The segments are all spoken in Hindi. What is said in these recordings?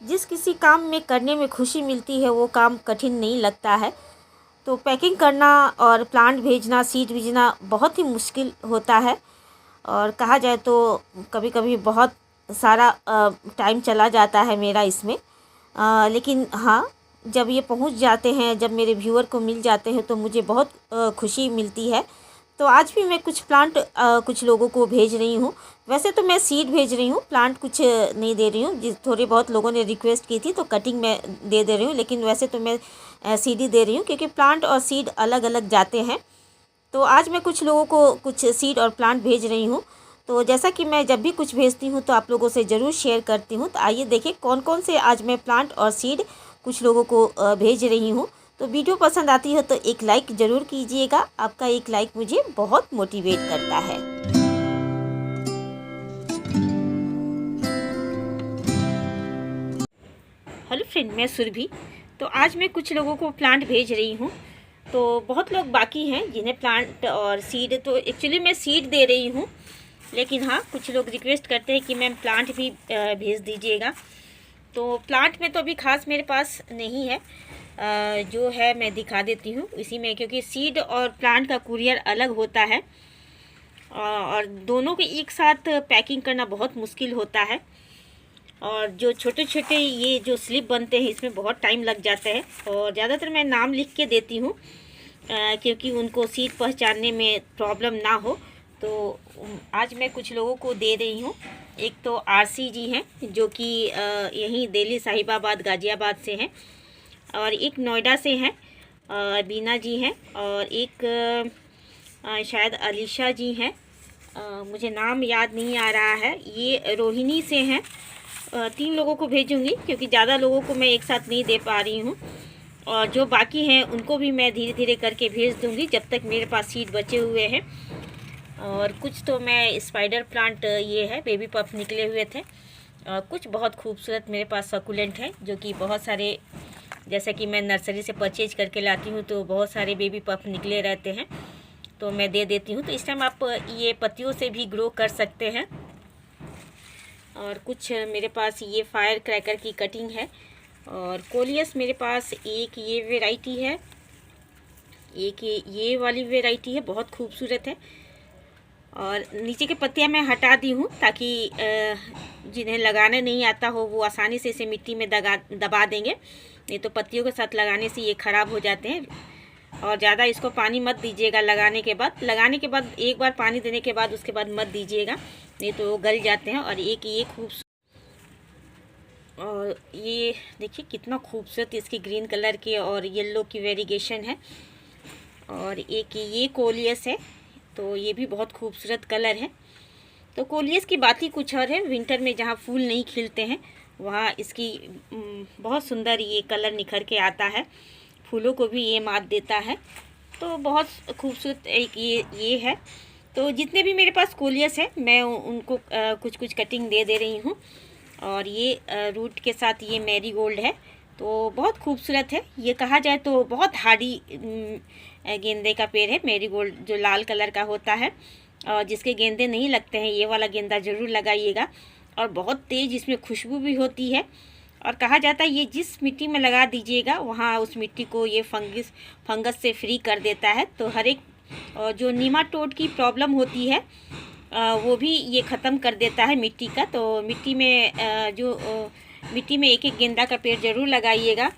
जिस किसी काम में करने में खुशी मिलती है वो काम कठिन नहीं लगता है। तो पैकिंग करना और प्लांट भेजना, सीड भेजना बहुत ही मुश्किल होता है। और कहा जाए तो कभी कभी बहुत सारा टाइम चला जाता है मेरा इसमें। लेकिन हाँ, जब ये पहुंच जाते हैं, जब मेरे व्यूअर को मिल जाते हैं तो मुझे बहुत खुशी मिलती है। तो आज भी मैं कुछ प्लांट कुछ लोगों को भेज रही हूँ। वैसे तो मैं सीड भेज रही हूँ, प्लांट कुछ नहीं दे रही हूँ। जिस थोड़े बहुत लोगों ने रिक्वेस्ट की थी तो कटिंग मैं दे रही हूँ, लेकिन वैसे तो मैं सीड ही दे रही हूँ, क्योंकि प्लांट और सीड अलग अलग जाते हैं। तो आज मैं कुछ लोगों को कुछ सीड और प्लांट भेज रही हूँ। तो जैसा कि मैं जब भी कुछ भेजती हूँ तो आप लोगों से ज़रूर शेयर करती हूँ। तो आइए देखें कौन कौन से आज मैं प्लांट और सीड कुछ लोगों को भेज रही हूँ। तो वीडियो पसंद आती है तो एक लाइक ज़रूर कीजिएगा। आपका एक लाइक मुझे बहुत मोटिवेट करता है। हेलो फ्रेंड, मैं सुरभि। तो आज मैं कुछ लोगों को प्लांट भेज रही हूँ। तो बहुत लोग बाकी हैं जिन्हें प्लांट और सीड, तो एक्चुअली मैं सीड दे रही हूँ, लेकिन हाँ कुछ लोग रिक्वेस्ट करते हैं कि मैम प्लांट भी भेज दीजिएगा। तो प्लांट में तो अभी खास मेरे पास नहीं है। जो है मैं दिखा देती हूँ इसी में, क्योंकि सीड और प्लांट का कुरियर अलग होता है और दोनों के एक साथ पैकिंग करना बहुत मुश्किल होता है। और जो छोटे छोटे ये जो स्लिप बनते हैं इसमें बहुत टाइम लग जाता है। और ज़्यादातर मैं नाम लिख के देती हूँ क्योंकि उनको सीट पहचानने में प्रॉब्लम ना हो। तो आज मैं कुछ लोगों को दे रही हूँ। एक तो आरसी जी हैं जो कि यहीं दिल्ली साहिबाबाद गाज़ियाबाद से हैं, और एक नोएडा से हैं बीना जी हैं, और एक शायद अलीशा जी हैं। मुझे नाम याद नहीं आ रहा है। ये रोहिणी से हैं। 3 लोगों को भेजूँगी क्योंकि ज़्यादा लोगों को मैं एक साथ नहीं दे पा रही हूँ। और जो बाकी हैं उनको भी मैं धीरे धीरे करके भेज दूँगी जब तक मेरे पास सीड बचे हुए हैं। और कुछ तो मैं स्पाइडर प्लांट, ये है बेबी पफ निकले हुए थे। कुछ बहुत खूबसूरत मेरे पास सकुलेंट हैं जो कि बहुत सारे, जैसे कि मैं नर्सरी से परचेज करके लाती हूँ तो बहुत सारे बेबी पफ निकले रहते हैं, तो मैं दे देती हूँ। तो इस टाइम आप ये पत्तियों से भी ग्रो कर सकते हैं। और कुछ मेरे पास ये फायर क्रैकर की कटिंग है। और कोलियस मेरे पास एक ये वैरायटी है, एक ये वाली वैरायटी है, बहुत खूबसूरत है। और नीचे के पत्तियां मैं हटा दी हूँ ताकि जिन्हें लगाने नहीं आता हो वो आसानी से इसे मिट्टी में दबा देंगे, नहीं तो पत्तियों के साथ लगाने से ये ख़राब हो जाते हैं। और ज़्यादा इसको पानी मत दीजिएगा लगाने के बाद एक बार पानी देने के बाद उसके बाद मत दीजिएगा, नहीं तो वो गल जाते हैं। और एक ये खूबसूरत, और ये देखिए कितना खूबसूरत इसकी ग्रीन कलर के और येलो की वेरिएशन है। और एक ये कोलियस है, तो ये भी बहुत खूबसूरत कलर है। तो कोलियस की बात ही कुछ और है। विंटर में जहाँ फूल नहीं खिलते हैं वहाँ इसकी बहुत सुंदर ये कलर निखर के आता है, फूलों को भी ये मात देता है। तो बहुत खूबसूरत एक ये है। तो जितने भी मेरे पास कोलियस है मैं उनको कुछ कुछ कटिंग दे रही हूँ। और ये रूट के साथ ये मैरीगोल्ड है, तो बहुत खूबसूरत है। ये कहा जाए तो बहुत हार्डी गेंदे का पेड़ है मैरीगोल्ड, जो लाल कलर का होता है और जिसके गेंदे नहीं लगते हैं, ये वाला गेंदा ज़रूर लगाइएगा। और बहुत तेज़ इसमें खुशबू भी होती है। और कहा जाता है ये जिस मिट्टी में लगा दीजिएगा वहाँ उस मिट्टी को ये फंगस से फ्री कर देता है। तो हर एक जो नीमाटोड की प्रॉब्लम होती है वो भी ये ख़त्म कर देता है मिट्टी का। तो मिट्टी में मिट्टी में एक एक गेंदा का पेड़ ज़रूर लगाइएगा।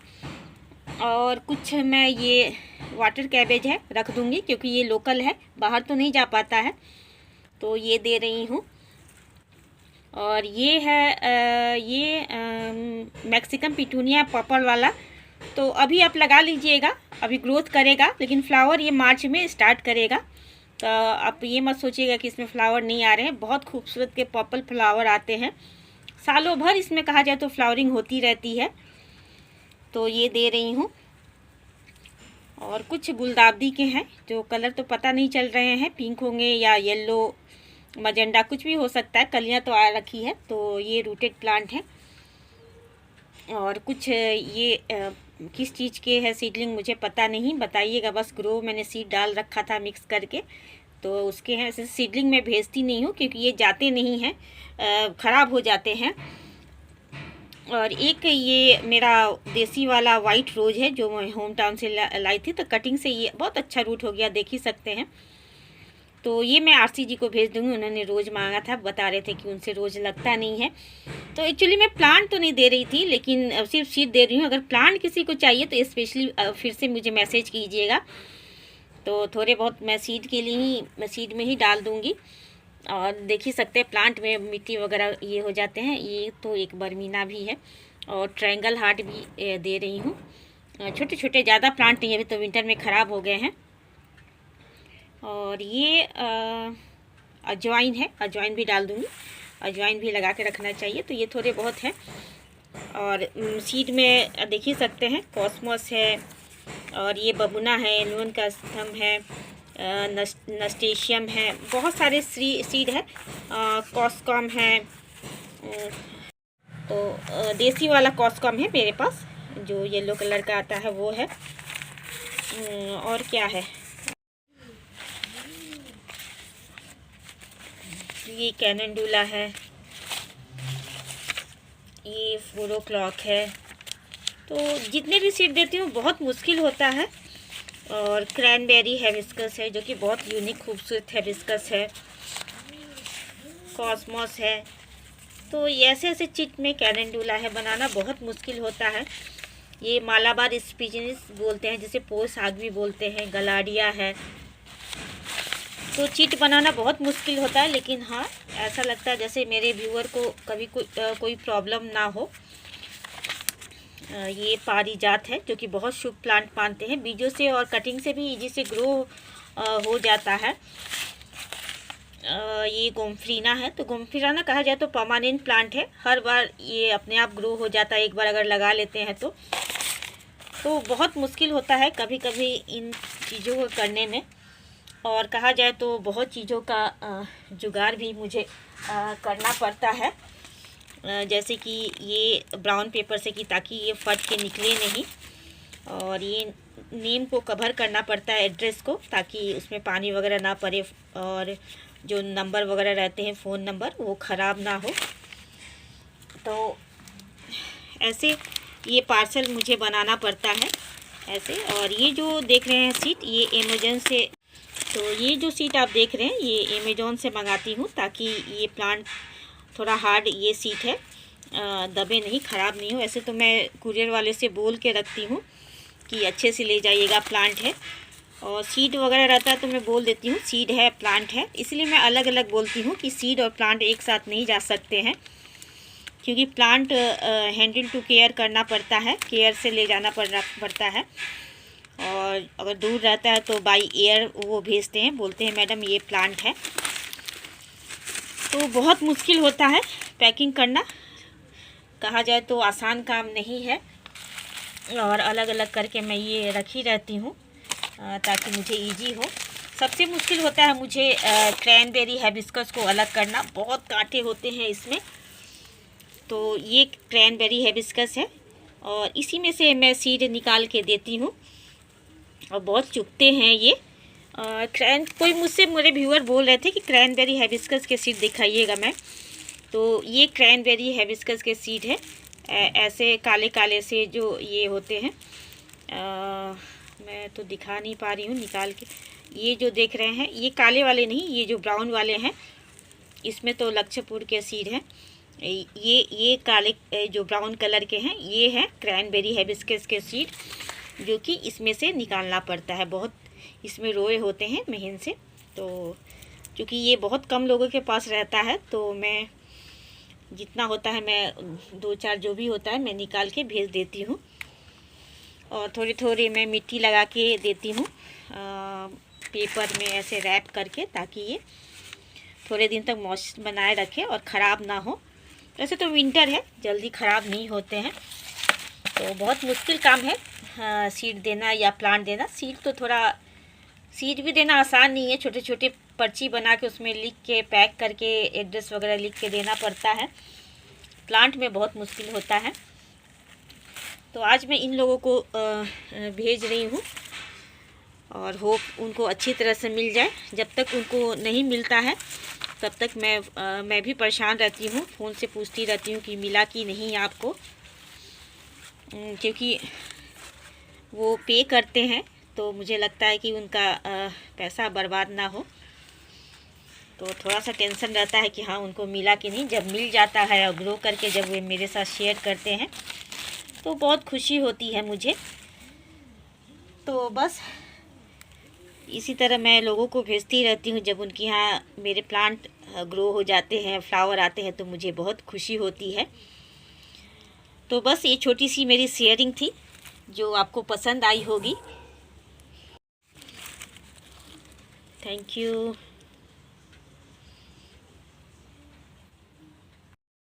और कुछ मैं ये वाटर कैबेज है रख दूँगी क्योंकि ये लोकल है, बाहर तो नहीं जा पाता है, तो ये दे रही हूँ। और ये है मैक्सिकन पिटूनिया पर्पल वाला, तो अभी आप लगा लीजिएगा, अभी ग्रोथ करेगा, लेकिन फ्लावर ये मार्च में स्टार्ट करेगा। तो आप ये मत सोचिएगा कि इसमें फ्लावर नहीं आ रहे हैं, बहुत खूबसूरत के पर्पल फ्लावर आते हैं। सालों भर इसमें कहा जाए तो फ्लावरिंग होती रहती है, तो ये दे रही हूँ। और कुछ गुलदावदी के हैं जो कलर तो पता नहीं चल रहे हैं, पिंक होंगे या येलो मजेंडा, कुछ भी हो सकता है, कलियाँ तो आ रखी है। तो ये रूटेड प्लांट है। और कुछ ये किस चीज़ के है सीडलिंग मुझे पता नहीं, बताइएगा। बस ग्रो मैंने सीड डाल रखा था मिक्स करके, तो उसके हैं। ऐसे सीडलिंग मैं भेजती नहीं हूँ क्योंकि ये जाते नहीं हैं, ख़राब हो जाते हैं। और एक ये मेरा देसी वाला वाइट रोज़ है जो मैं होम टाउन से लाई थी, तो कटिंग से ये बहुत अच्छा रूट हो गया, देख ही सकते हैं। तो ये मैं आरसी जी को भेज दूँगी, उन्होंने रोज़ मांगा था, बता रहे थे कि उनसे रोज़ लगता नहीं है। तो एक्चुअली मैं प्लांट तो नहीं दे रही थी, लेकिन सिर्फ सीड दे रही हूँ। अगर प्लांट किसी को चाहिए तो स्पेशली फिर से मुझे मैसेज कीजिएगा। तो थोड़े बहुत मैं सीड के लिए ही, मैं सीड में ही डाल दूँगी। और देख ही सकते हैं प्लांट में मिट्टी वगैरह ये हो जाते हैं। ये तो एक बर्मीना भी है और ट्रायंगल हार्ट भी दे रही हूँ। छोटे छोटे, ज़्यादा प्लांट नहीं, अभी तो विंटर में ख़राब हो गए हैं। और ये अजवाइन है, अजवाइन भी डाल दूँगी। अजवाइन भी लगा के रखना चाहिए। तो ये थोड़े बहुत हैं। और सीड में देख ही सकते हैं कॉस्मोस है, और ये बबूना है, एलवन का स्तंभ है, नस्टेशियम है, बहुत सारे सीड है। कॉस्कॉम है, तो देसी वाला कॉस्कॉम है मेरे पास, जो येलो कलर का आता है वो है। और क्या है, ये कैनेंडुला है, ये 4 o'clock है। तो जितने भी सीड देती हूँ बहुत मुश्किल होता है। और क्रैनबेरी हिबिस्कस है, जो कि बहुत यूनिक खूबसूरत हिबिस्कस है। कॉस्मोस है। तो ऐसे ऐसे चिट में कैलेंडुला है, बनाना बहुत मुश्किल होता है। ये मालाबार स्पीचिस बोलते हैं, जिसे पोस आग भी बोलते हैं। गलाडिया है। तो चिट बनाना बहुत मुश्किल होता है, लेकिन हाँ, ऐसा लगता है जैसे मेरे व्यूअर को कभी कोई प्रॉब्लम ना हो। ये पारिजात है, जो कि बहुत शुभ प्लांट मानते हैं। बीजों से और कटिंग से भी इजी से ग्रो हो जाता है। ये गोम्फ्रीना है। तो गोम्फ्रीना कहा जाए तो परमानेंट प्लांट है, हर बार ये अपने आप ग्रो हो जाता है, एक बार अगर लगा लेते हैं तो बहुत मुश्किल होता है कभी कभी इन चीज़ों को करने में। और कहा जाए तो बहुत चीज़ों का जुगाड़ भी मुझे करना पड़ता है। जैसे कि ये ब्राउन पेपर से, कि ताकि ये फट के निकले नहीं। और ये नेम को कवर करना पड़ता है, एड्रेस को, ताकि उसमें पानी वगैरह ना पड़े। और जो नंबर वगैरह रहते हैं, फ़ोन नंबर, वो ख़राब ना हो। तो ऐसे ये पार्सल मुझे बनाना पड़ता है ऐसे। और ये जो देख रहे हैं सीट, ये अमेज़न से, तो ये जो सीट आप देख रहे हैं ये अमेज़न से मंगाती हूँ, ताकि ये प्लांट थोड़ा हार्ड ये सीट है, दबे नहीं, ख़राब नहीं हो। ऐसे तो मैं कुरियर वाले से बोल के रखती हूँ कि अच्छे से ले जाइएगा, प्लांट है। और सीड वगैरह रहता है तो मैं बोल देती हूँ सीड है, प्लांट है। इसलिए मैं अलग अलग बोलती हूँ कि सीड और प्लांट एक साथ नहीं जा सकते हैं, क्योंकि प्लांट हैंडल टू केयर करना पड़ता है, केयर से ले जाना पड़ता है। और अगर दूर रहता है तो बाई एयर वो भेजते हैं, बोलते हैं मैडम ये प्लांट है। तो बहुत मुश्किल होता है पैकिंग करना, कहा जाए तो आसान काम नहीं है। और अलग अलग करके मैं ये रखी रहती हूँ ताकि मुझे इजी हो। सबसे मुश्किल होता है मुझे क्रैनबेरी हिबिस्कस को अलग करना, बहुत कांटे होते हैं इसमें। तो ये क्रैनबेरी हिबिस्कस है, और इसी में से मैं सीड निकाल के देती हूँ। और बहुत चुभते हैं ये कोई मुझसे, मेरे व्यूअर बोल रहे थे कि क्रैनबेरी हिबिस्कस के सीड दिखाइएगा मैम। तो ये क्रैनबेरी हिबिस्कस के सीड है, ऐसे काले काले से जो ये होते हैं। मैं तो दिखा नहीं पा रही हूँ निकाल के। ये जो देख रहे हैं ये काले वाले नहीं, ये जो ब्राउन वाले हैं, इसमें तो लक्ष्यपुर के सीड हैं। ये काले जो ब्राउन कलर के हैं, ये हैं क्रैनबेरी हिबिस्कस के सीड, जो कि इसमें से निकालना पड़ता है। बहुत इसमें रोए होते हैं महीन से। तो क्योंकि ये बहुत कम लोगों के पास रहता है, तो मैं जितना होता है मैं 2-4 जो भी होता है मैं निकाल के भेज देती हूँ। और थोड़ी थोड़ी मैं मिट्टी लगा के देती हूँ पेपर में ऐसे रैप करके, ताकि ये थोड़े दिन तक मॉइस्ट बनाए रखे और ख़राब ना हो। वैसे तो विंटर है, जल्दी ख़राब नहीं होते हैं। तो बहुत मुश्किल काम है सीड देना या प्लांट देना। सीड भी देना आसान नहीं है, छोटे छोटे पर्ची बना के उसमें लिख के पैक करके एड्रेस वगैरह लिख के देना पड़ता है। प्लांट में बहुत मुश्किल होता है। तो आज मैं इन लोगों को भेज रही हूँ, और होप उनको अच्छी तरह से मिल जाए। जब तक उनको नहीं मिलता है तब तक मैं भी परेशान रहती हूँ, फ़ोन से पूछती रहती हूँ कि मिला कि नहीं आपको, क्योंकि वो पे करते हैं तो मुझे लगता है कि उनका पैसा बर्बाद ना हो, तो थोड़ा सा टेंशन रहता है कि हाँ उनको मिला कि नहीं। जब मिल जाता है और ग्रो करके जब वे मेरे साथ शेयर करते हैं तो बहुत खुशी होती है मुझे। तो बस इसी तरह मैं लोगों को भेजती रहती हूँ। जब उनके यहाँ मेरे प्लांट ग्रो हो जाते हैं, फ्लावर आते हैं, तो मुझे बहुत खुशी होती है। तो बस ये छोटी सी मेरी शेयरिंग थी जो आपको पसंद आई होगी। Thank you.